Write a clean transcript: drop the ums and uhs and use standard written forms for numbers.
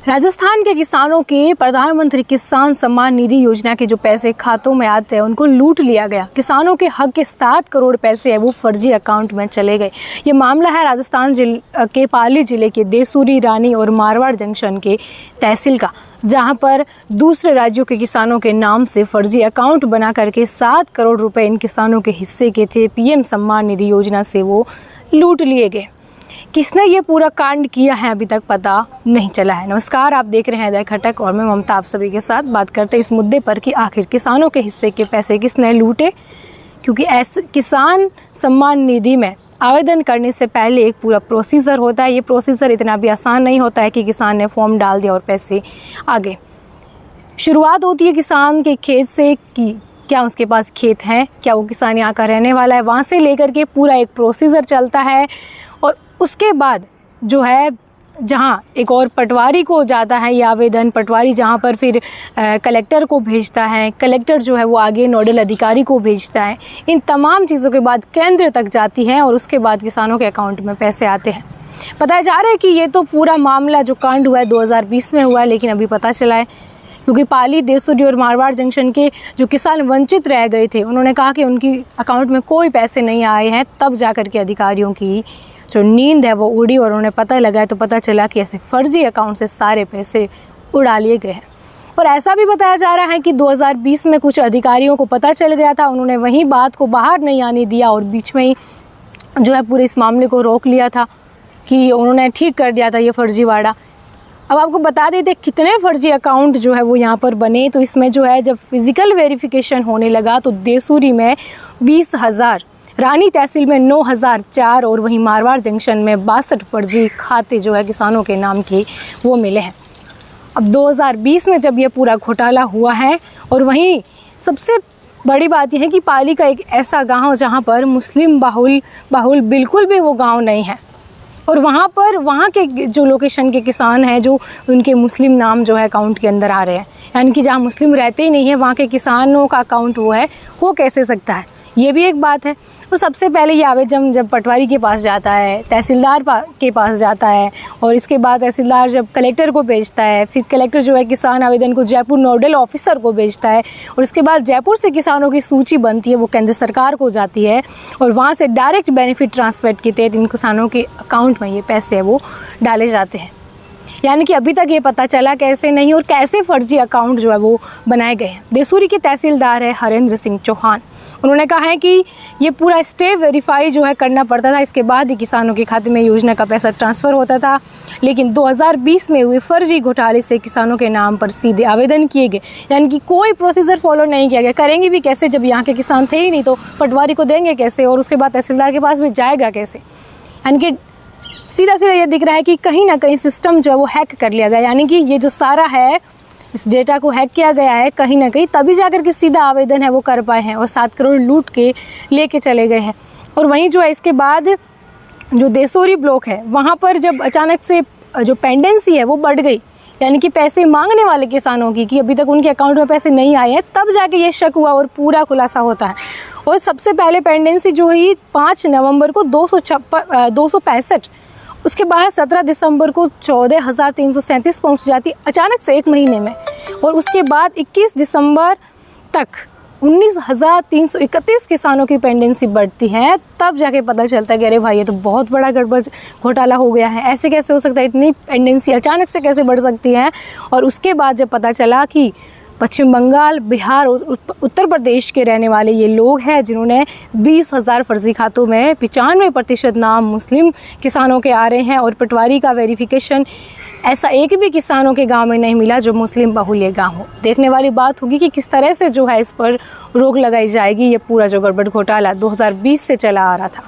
राजस्थान के किसानों के प्रधानमंत्री किसान सम्मान निधि योजना के जो पैसे खातों में आते हैं उनको लूट लिया गया। किसानों के हक के 7 करोड़ पैसे है वो फर्जी अकाउंट में चले गए। ये मामला है राजस्थान के पाली जिले के देसूरी, रानी और मारवाड़ जंक्शन के तहसील का, जहां पर दूसरे राज्यों के किसानों के नाम से फर्जी अकाउंट बना करके 7 करोड़ रुपए इन किसानों के हिस्से के थे। पीएम सम्मान निधि योजना से वो लूट लिए गए। किसने ये पूरा कांड किया है अभी तक पता नहीं चला है। नमस्कार, आप देख रहे हैं द खटक और मैं ममता आप सभी के साथ बात करते हैं इस मुद्दे पर कि आखिर किसानों के हिस्से के पैसे किसने लूटे। क्योंकि ऐसे किसान सम्मान निधि में आवेदन करने से पहले एक पूरा प्रोसीजर होता है। ये प्रोसीजर इतना भी आसान नहीं होता है कि किसान ने फॉर्म डाल दिया और पैसे आ गए। शुरुआत होती है किसान के खेत से कि क्या उसके पास खेत है, क्या वो किसान यहाँ का रहने वाला है, वहाँ से लेकर के पूरा एक प्रोसीजर चलता है। और उसके बाद जो है जहाँ एक और पटवारी को जाता है ये आवेदन, पटवारी जहाँ पर फिर कलेक्टर को भेजता है, कलेक्टर जो है वो आगे नोडल अधिकारी को भेजता है। इन तमाम चीज़ों के बाद केंद्र तक जाती है और उसके बाद किसानों के अकाउंट में पैसे आते हैं। बताया जा रहा है कि ये तो पूरा मामला जो कांड हुआ है 2020 में हुआ है, लेकिन अभी पता चला है क्योंकि पाली, देसूरी और मारवाड़ जंक्शन के जो किसान वंचित रह गए थे उन्होंने कहा कि उनकी अकाउंट में कोई पैसे नहीं आए हैं। तब जाकर के अधिकारियों की जो नींद है वो उड़ी और उन्हें पता लगा तो पता चला कि ऐसे फर्जी अकाउंट से सारे पैसे उड़ा लिए गए हैं। और ऐसा भी बताया जा रहा है कि 2020 में कुछ अधिकारियों को पता चल गया था, उन्होंने वहीं बात को बाहर नहीं आने दिया और बीच में ही जो है पूरे इस मामले को रोक लिया था कि उन्होंने ठीक कर दिया था ये फर्जीवाड़ा। अब आपको बता देते कितने फर्जी अकाउंट जो है वो यहाँ पर बने। तो इसमें जो है जब फिज़िकल वेरिफिकेशन होने लगा तो देसूरी में 20,000, रानी तहसील में 9,004 और वहीं मारवाड़ जंक्शन में 62 फर्जी खाते जो है किसानों के नाम के वो मिले हैं। अब 2020 में जब ये पूरा घोटाला हुआ है और वहीं सबसे बड़ी बात यह है कि पाली का एक ऐसा गांव जहां पर मुस्लिम बाहुल बिल्कुल भी वो गांव नहीं है और वहाँ के जो लोकेशन के किसान हैं जो उनके मुस्लिम नाम जो है अकाउंट के अंदर आ रहे हैं, यानी कि जहाँ मुस्लिम रहते ही नहीं है वहाँ के किसानों का अकाउंट वो है, वो कैसे सकता है, ये भी एक बात है। और सबसे पहले ये आवेदन जब पटवारी के पास जाता है, तहसीलदार के पास जाता है और इसके बाद तहसीलदार जब कलेक्टर को भेजता है, फिर कलेक्टर जो है किसान आवेदन को जयपुर नोडल ऑफिसर को भेजता है और इसके बाद जयपुर से किसानों की सूची बनती है, वो केंद्र सरकार को जाती है और वहाँ से डायरेक्ट बेनिफिट ट्रांसफर के तहत इन किसानों के अकाउंट में ये पैसे है वो डाले जाते हैं। यानी कि अभी तक ये पता चला कैसे नहीं और कैसे फर्जी अकाउंट जो है वो बनाए गए हैं। देसूरी के तहसीलदार है हरेंद्र सिंह चौहान, उन्होंने कहा है कि ये पूरा स्टेप वेरीफाई जो है करना पड़ता था, इसके बाद ही किसानों के खाते में योजना का पैसा ट्रांसफ़र होता था। लेकिन 2020 में हुए फर्जी घोटाले से किसानों के नाम पर सीधे आवेदन किए गए, यानी कि कोई प्रोसीजर फॉलो नहीं किया गया। करेंगे भी कैसे जब यहाँ के किसान थे ही नहीं, तो पटवारी को देंगे कैसे और उसके बाद तहसीलदार के पास भी जाएगा कैसे। यानी कि सीधा ये दिख रहा है कि कहीं ना कहीं सिस्टम जो है वो हैक कर लिया गया, यानी कि ये जो सारा है इस डेटा को हैक किया गया है कहीं ना कहीं, तभी जाकर के सीधा आवेदन है वो कर पाए हैं और 7 करोड़ लूट के लेके चले गए हैं। और वहीं जो है इसके बाद जो देसूरी ब्लॉक है वहाँ पर जब अचानक से जो पेंडेंसी है वो बढ़ गई, यानी कि पैसे मांगने वाले किसानों की कि अभी तक उनके अकाउंट में पैसे नहीं आए हैं, तब जाके ये शक हुआ और पूरा खुलासा होता है। और सबसे पहले पेंडेंसी जो हुई 5 नवंबर को 265, उसके बाद 17 दिसंबर को 14,337 पहुंच जाती अचानक से 1 महीने में, और उसके बाद 21 दिसंबर तक 19,331 किसानों की पेंडेंसी बढ़ती है। तब जाके पता चलता है कि अरे भाई ये तो बहुत बड़ा गड़बड़ घोटाला हो गया है, ऐसे कैसे हो सकता है, इतनी पेंडेंसी अचानक से कैसे बढ़ सकती है। और उसके बाद जब पता चला कि पश्चिम बंगाल, बिहार और उत्तर प्रदेश के रहने वाले ये लोग हैं जिन्होंने 20,000 फर्जी खातों में 95% नाम मुस्लिम किसानों के आ रहे हैं और पटवारी का वेरिफिकेशन ऐसा एक भी किसानों के गांव में नहीं मिला जो मुस्लिम बहुल ये गाँव हो। देखने वाली बात होगी कि किस तरह से जो है इस पर रोक लगाई जाएगी। ये पूरा जो गड़बड़ घोटाला 2020 से चला आ रहा था।